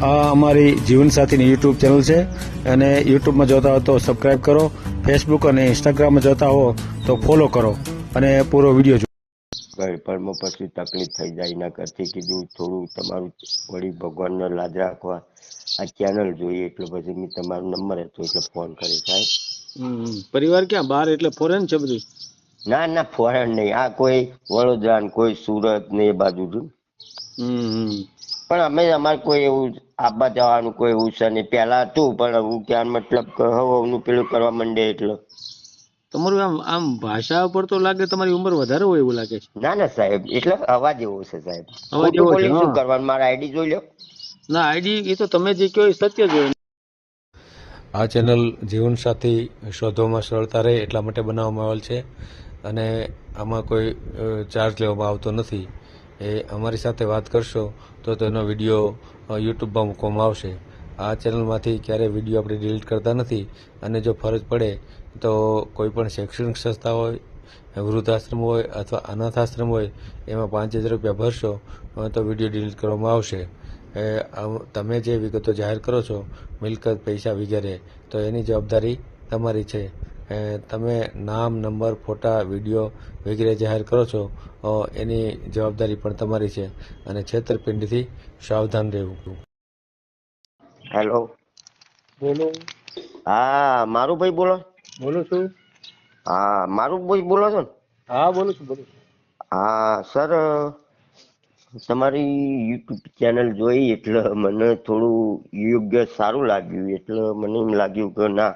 આ અમારી જીવનસાથીની YouTube channel છે અને યુટ્યુબમાં જોતા હો તો સબસ્ક્રાઇબ કરો, ફેસબુક અને ઇન્સ્ટાગ્રામમાં જોતા હો તો ફોલો કરો અને પૂરો વિડીયો જુઓ. ગળપણમાં પછી તકલીફ થઈ જાય, એના કરતી કીધું થોડું તમારું વળી ભગવાનનો લાજ રાખવા આ ચેનલ જોઈએ, એટલે પછી મેં તમારો નંબર હતો એટલે ફોન કર્યો સાહેબ. પરિવાર ક્યાં બહાર એટલે ફોરેન છે બધું? ના ના ફોરેન નહીં, આ કોઈ વડોદરા ને કોઈ સુરત ને એ બાજુ છું. પણ અમે અમારે કોઈ એવું આવવા જવાનું કોઈ એવું છે નહીં. પહેલા હતું પણ હું ત્યાં મતલબ હવનું પેલું કરવા માંડે એટલે. તમારું આમ આમ ભાષા ઉપર તો લાગે તમારી ઉંમર વધારે હોય એવું લાગે છે. ના ના સાહેબ, એટલે અવાજ એવો છે સાહેબ. અવાજ ખોટું એવો છે, બોલી શું હા. કરવાનું, મારા આઈડી જોઈ લો. ના, આઈડી એ તો તમે જે કહો એ સત્ય જ હોય. આ ચેનલ જીવનસાથી શોધવામાં સરળતા રહે એટલા માટે બનાવવામાં આવેલ છે અને આમાં કોઈ ચાર્જ લેવામાં આવતો નથી. એ અમારી સાથે વાત કરશો તો તેનો વિડીયો યુટ્યુબમાં મૂકવામાં આવશે. આ ચેનલમાંથી ક્યારેય વિડીયો આપણે ડિલીટ કરતા નથી અને જો ફરજ પડે તો કોઈ પણ શૈક્ષણિક સંસ્થા હોય, વૃદ્ધાશ્રમ હોય અથવા અનાથાશ્રમ હોય એમાં 5000 રૂપિયા ભરશો તો વિડીયો ડિલીટ કરવામાં આવશે. તમે જે વિગતો જાહેર કરો છો, મિલકત, પૈસા વગેરે, તો એની જવાબદારી તમારી છે. તમે નામ, નંબર, ફોટા, વિડીયો વગેરે જાહેર કરો છો એની જવાબદારી પણ તમારી છે અને છેતરપિંડીથી સાવધાન રહેવું. હેલો, બોલો. હા મારું ભાઈ બોલો? બોલું છું. હા મારું ભાઈ બોલો છો ને? હા, બોલું છું. હા સર, તમારી યુટ્યુબ ચેનલ જોઈ એટલે મને થોડું યોગ્ય સારું લાગ્યું, એટલે મને એમ લાગ્યું કે ના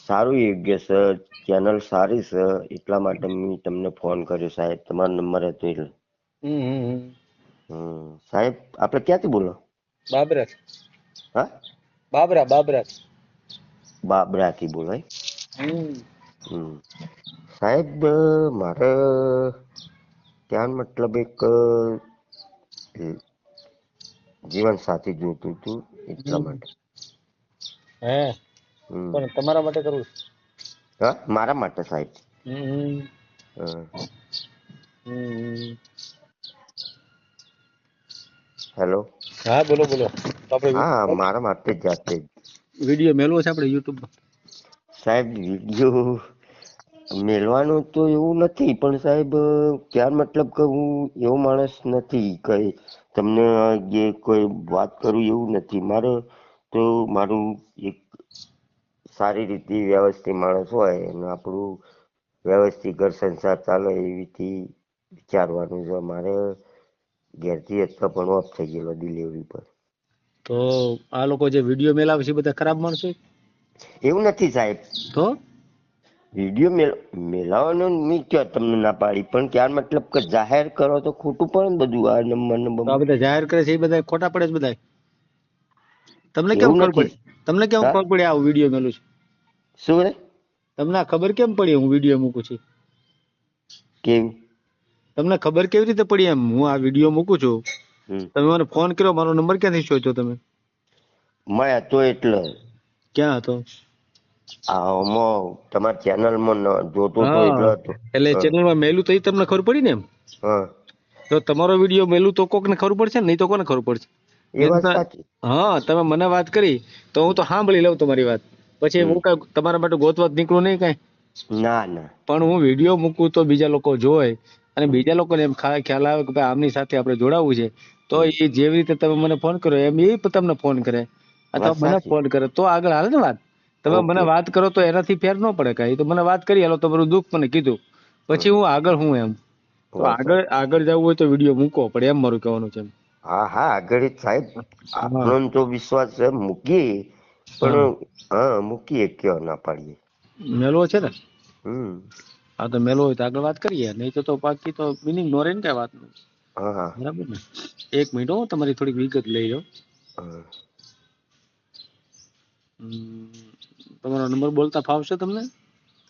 સારું યોગ્ય છે, ચેનલ સારી છે, એટલા માટે મેં તમને ફોન કર્યો સાહેબ. તમારો નંબર હતો એટલે. સાહેબ આપણે ક્યાંથી બોલો? બાબરા. હા, બાબરા. બાબરાથી બોલો. સાહેબ મારે ત્યાં મતલબ એક જીવન સાથી જોતું હતું એટલા માટે. હે પણ તમારા માટે કરવું છે? હા મારા માટે સાહેબ. હમ. હેલો. હા, બોલો. તો હા આપણે મારા માટે જ જાતે જ. વિડીયો મેલવો છે આપણે યુટ્યુબમાં. સાહેબ વિડીયો મેળવાનું તો એવું નથી, પણ સાહેબ ક્યાં મતલબ કે હું એવો માણસ નથી કઈ તમને જે કોઈ વાત કરું એવું નથી. મારે તો મારું એક સારી રીતે વ્યવસ્થિત માણસ હોય અને આપણું વ્યવસ્થિત ઘર સંસાર ચાલે એવીથી વિચારવાનું છે. મારે ઘેરથી અથવા પણ ઓફ થઈ ગયેલો ડિલિવરી પર. તો આ લોકો જે વિડીયો મેલાવે છે બધા ખરાબ માણસો? એવું નથી સાહેબ. તો વિડીયો મેલાવાનું મેં ક્યાં તમને ના પાડી, પણ ક્યાં મતલબ કે જાહેર કરો તો ખોટું પડે ને બધું. આ નંબર આ બધા જાહેર કરે છે એ બધા ખોટા પડે છે બધા. તમને કેમ એવું ખબર નથી. પડી? તમને કેમ હા ખબર પડી આ વિડીયો મેલું છે? શું રે? તમને આ ખબર કેમ પડી હું વિડીયો મૂકું છું? કેવી? તમને ખબર કેવી રીતે પડી એમ હું આ વિડીયો મૂકું છું? હમ તમે મને ફોન કર્યો, મારો નંબર ક્યાંથી શોધ્યો તમે? મળ્યા તો એટલે ક્યાં હતો? તમારી ચેનલમાં જોતો તો હા, એટલે હતો. એટલે હા ચેનલમાં મેલું તો તમને ખબર પડી ને એમ. હા, તો તમારો વિડીયો મેલું તો કોકને ખબર પડશે ને, નહીં તો કોને ખબર પડશે? એ વાત સાચી. હા, તમે મને વાત કરી તો હું તો સાંભળી લઉં તમારી વાત. પછી હમ હું કઈ તમારા માટે ગોતવા નીકળું નહીં કઈ. ના ના. પણ હું વિડીયો મૂકું તો બીજા લોકો જોય અને હમ બીજા લોકોને એમ ખ્યાલ આવે કે ભાઈ આમની સાથે આપણે જોડાવવું છે. તો હમ એ જેવી રીતે તમે મને ફોન કર્યો એમ એ તમને ફોન કરે અથવા વાત મને સાચી. ફોન કરે તો આગળ હાલે ને વાત. તમે મને ઓકે. વાત કરો તો એનાથી ફેર ન પડે કઈ. તો મને વાત કરી, હાલો તમારું દુઃખ મને કીધું, પછી હું આગળ હું એમ તો વાત સાચી. આગળ જવું હોય તો વિડીયો મૂકવો પડે એમ મારું કહેવાનું છે. હા હા, આગળ જ સાહેબ હા આપણો તો વિશ્વાસ છે, મૂકીએ હા, પણ હા મૂકીએ, કયો ના પાડીએ. મેલવો છે ને? હમ. હા તો મેલવો હોય તો આગળ વાત કરીએ, નહીં તો બાકી તો મિનિંગ નો રહે ને કઈ વાત. હા હા. બરાબર ને? એક મિનિટ હો, તમારી થોડીક વિગત લઈ લો. હા. તમારો નંબર બોલતા ફાવશે તમને?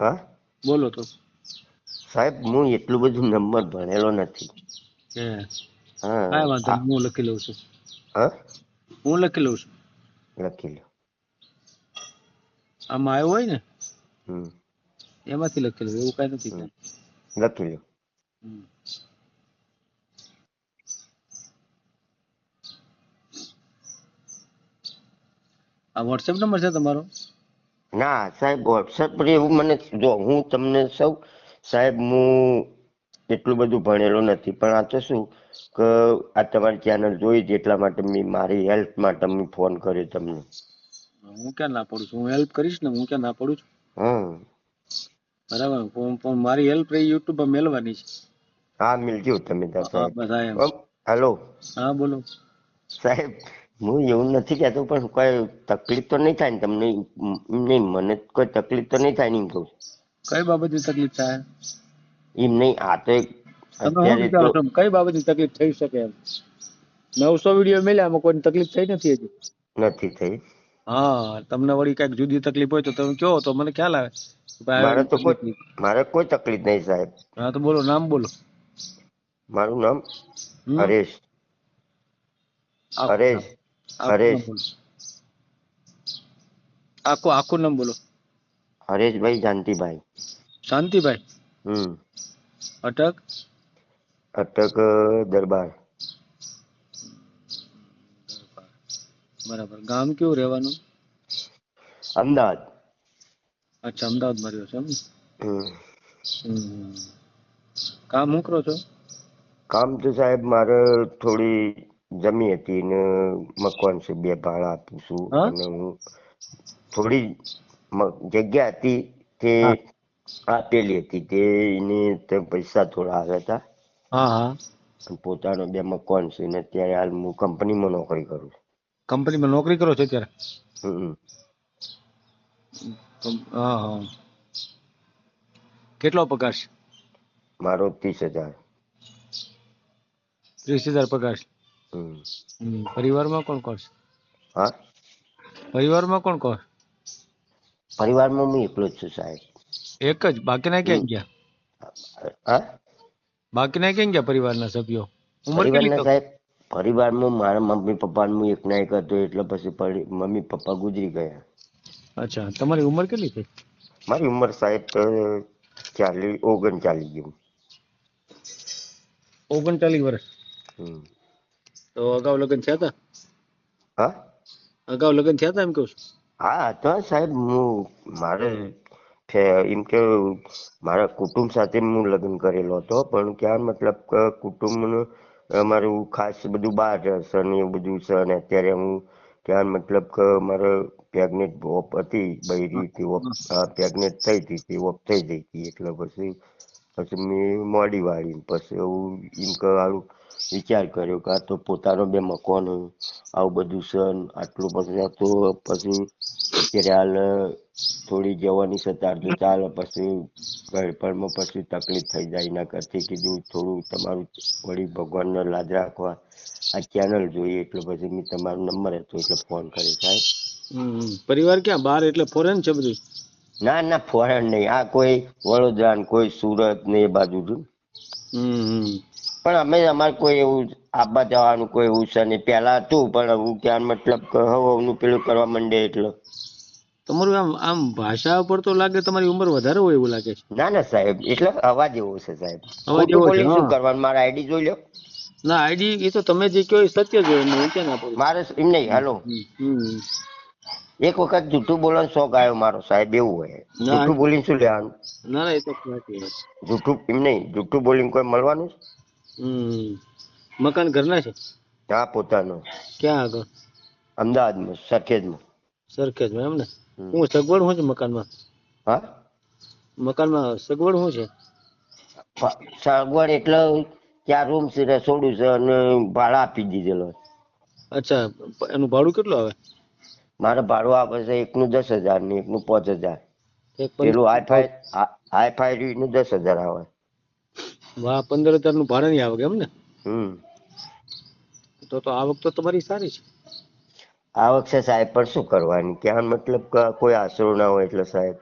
હા બોલો તો. સાહેબ હું એટલું બધું નંબર ભણેલો નથી. હા કાંઈ વાંધો આ નહીં, હું લખી લઉં છું. હા હું લખી લઉં છું. લખી લો. આમાં આવ્યો હોય ને હમ એમાંથી લખેલું, એવું કઈ નથી હમ ત્યાં. લખી લો. આ વોટ્સએપ નંબર છે તમારો? ના સાહેબ વોટ્સએપ પર એવું મને જો હું તમને સૌ સાહેબ હું એટલું બધું ભણેલો નથી પણ આ તો શું કે આ તમારી ચેનલ જોઈ હતી એટલા માટે મેં મારી હેલ્પ માટે મેં ફોન કર્યો તમને. હું ક્યાં ના પડું છું, હું હેલ્પ કરીશ ને, હું ક્યાં ના પડું છું. હા બરાબર, પણ મારી હેલ્પ રહી યુટ્યુબ પર મેળવાની છે. હા મિલજો તમે ત્યાં હા સાહેબ. બધા એમ. હેલો હા બોલો. સાહેબ હું એવું નથી કહેતો પણ કોઈ તકલીફ તો નહીં થાય ને તમને? નહીં મને કોઈ તકલીફ તો નહીં થાય ને એમ કહું. કઈ બાબતની તકલીફ થાય? એમ નહીં આ તો તમે શું અત્યારે તો વિચારો છો કઈ બાબતની તકલીફ થઈ શકે એમ? 900 વિડીયો મળ્યા, આમાં કોઈ તકલીફ થઈ નથી હજી. નથી થઈ. હા, તમને વળી કઈક જુદી તકલીફ હોય તો તમે કહો તો મને ખ્યાલ આવે. મારે તો કોઈ તકલીફ. મારે કોઈ તકલીફ નહીં સાહેબ. હા તો બોલો, નામ બોલો. મારું નામ હમ હરેશ. આખું નામ. હરેશ આખું નામ હરેશ બોલો. આખું નામ બોલો. હરેશભાઈ જાનતીભાઈ. શાંતિભાઈ. હમ અટક. અટક દરબાર. બરાબર. ગામ કેવું રહેવાનું? અમદાવાદ. અચ્છા, અમદાવાદમાં રહ્યો છો એમ? હમ હમ. કામ શું કરો છો? કામ તો સાહેબ મારે થોડી જમી હતી ને મકાન છે, 2 ભાડા આપું છું હા અને હું થોડી જગ્યા હતી તે હા આપેલી હતી તે એની તે પૈસા થોડા આવ્યા હતા. હા હા. અને પોતાનો 2 મકાન છે ને અત્યારે હાલ હું કંપનીમાં નોકરી કરું છું. કંપનીમાં નોકરી કરો છો અત્યારે? હમ હા હા. કેટલો પગાર છે? મારો 30,000. 30,000 પગાર છે. હમ પરિવારમાં કોણ કોણ છે? હા પરિવારમાં કોણ કોણ? પરિવારમાં હું એકલો જ છું સાહેબ. એક જ? બાકીના ક્યાં ગયા? હા બાકીના ક્યાં ગયા પરિવારના સભ્યો? ઉંમર કેટલી પરિવારના તો? સાહેબ પરિવારમાં મારા મમ્મી પપ્પાનું હું એકના એક હતો એટલે પછી મમ્મી પપ્પા ગુજરી ગયા. અચ્છા, તમારી ઉંમર કેટલી થઈ? મારી ઉંમર સાહેબ 39 જેવું. 39 વર્ષ. હમ તો અગાઉ લગ્ન થયા હતા? હા અગાઉ લગ્ન થયા હતા એમ કહું છું? હા તો સાહેબ હું મારે એમ કે મારા કુટુંબ સાથે હું લગ્ન કરેલો હતો પણ ક્યાં મતલબ કે કુટુંબનું અમારું ખાસ બધું બહાર છે ને એવું બધું છે અને અત્યારે હું ક્યાં મતલબ કે મારે પ્રેગ્નેન્ટ ઓફ હતી બૈરી પ્રેગ્નેન્ટ થઈ હતી તે ઓફ થઈ ગઈ હતી એટલે પછી મેં મોડી વાળી પછી એવું એમ કે હારું વિચાર કર્યો કે આ તો પોતાનો 2 મકાન આવું બધું છે આટલું બધું તો પછી અત્યારે હાલ થોડી જવાની સતાર તો ચાલે પછી ગળપણમાં પછી તકલીફ થઈ જાય એના કરતી કીધું થોડું તમારું વળી ભગવાનનો લાજ રાખવા આ ચેનલ જોઈએ એટલે પછી મેં તમારો નંબર હતો એટલે ફોન કર્યો સાહેબ. પરિવાર ક્યાં બહાર એટલે ફોરેન છે બધું? ના ના ફોરેન નહીં આ કોઈ વડોદરા ને કોઈ સુરત ને એ બાજુ છું. પણ અમે અમારે કોઈ એવું આવવા જવાનું કોઈ એવું છે નહીં. પહેલા હતું પણ હું ત્યાં મતલબ કે હવનું પેલું કરવા માંડે એટલે. તમારું આમ ભાષા ઉપર તો લાગે તમારી ઉંમર વધારે હોય એવું લાગે છે. ના ના સાહેબ એટલે અવાજ એવો છે સાહેબ. અવાજ ખોટું એવો છે. બોલી શું હા કરવાનું મારા આઈડી જોઈ લો. ના, આઈડી એ તો તમે જે કહો એ સત્ય જ હોય, હું ક્યાં ના પડું. મારે એમ નહીં હાલો એક વખત જૂઠું બોલવાનો શોખ આવ્યો મારો સાહેબ એવું હોય. ના જૂઠું બોલીને શું લેવાનું? ના ના, એ તો સાચી વાત. જૂઠું એમ નહીં જૂઠું બોલીને કોઈ મળવાનું? મકાન ઘરના છે? હા પોતાનો. ક્યાં આગળ? અમદાવાદમાં સરખેજમાં. સરખેજમાં એમ ને? હું સગવડ શું છે મકાનમાં? હા મકાનમાં સગવડ શું છે? સગવડ એટલે 4 રૂમ છે, રસોડું છે અને ભાડા આપી દીધેલો. અચ્છા, એનું ભાડું કેટલું આવે? મારે ભાડું આપે છે એકનું 10,000 ને એકનું 5,000. એક પેલું હાઈફાઈ રહ્યું એનું 10,000 આવે. વાહ, 15,000 નું ભાડે નહીં આવે એમ ને? હમ તો આવક તો તમારી સારી છે. આવક છે સાહેબ પણ શું કરવાની ક્યાં મતલબ કે કોઈ આશરો ના હોય એટલે સાહેબ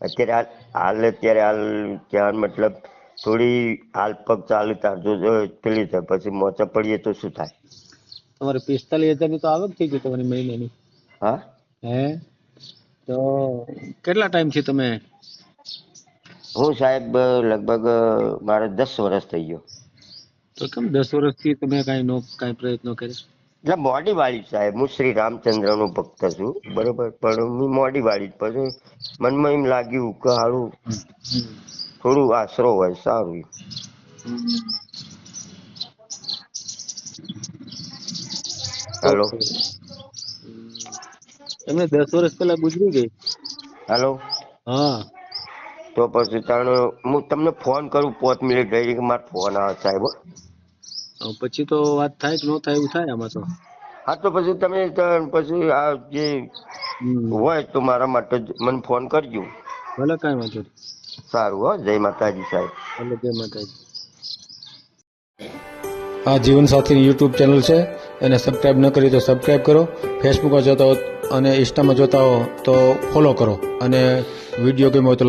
અત્યારે હાલ ક્યાં મતલબ થોડી હાલ પગ ચાલુ તારજો પેલી થાય પછી મોચા પડીએ તો શું થાય? તમારે 45,000 ની તો આવક થઈ ગઈ તમારી મહિનાની. હા હે તો કેટલા ટાઈમ થી તમે? હું સાહેબ લગભગ મારે 10 વર્ષ થઈ ગયો. તો કેમ 10 વર્ષથી તમે કઈ પ્રયત્નો કર્યા? એટલે મોડી વાળી સાહેબ, હું શ્રી રામચંદ્ર નો ભક્ત છું, બરોબર, પણ હું મોડી વાળી પછી મનમાં એમ લાગ્યું કે હારું થોડું આશરો હોય સારું. Hello okay. એમને 10 વર્ષ પહેલા ગુજરી ગઈ. હાલો, હા. તો પછી તાણે હું તમને ફોન કરું 5 મિનિટ રહી કે મારો ફોન આવે સાહેબ હો. પછી તો વાત થાય કે ન થાય એવું થાય આમાં તો. હા તો પછી તમે પછી આ જે હોય તો મારા માટે મને ફોન કરજો. ભલે કાંઈ વાંધો નહીં. સારું હો, જય માતાજી સાહેબ. ભલે, જય માતાજી. આ જીવનસાથી યુટ્યુબ ચેનલ છે, એને સબસ્ક્રાઇબ ન કરી તો સબસ્ક્રાઇબ કરો. ફેસબુકમાં જોતા હો અને ઇન્સ્ટામાં જોતા હો તો ફોલો કરો, અને વિડીયો ગમ્યો હોય તો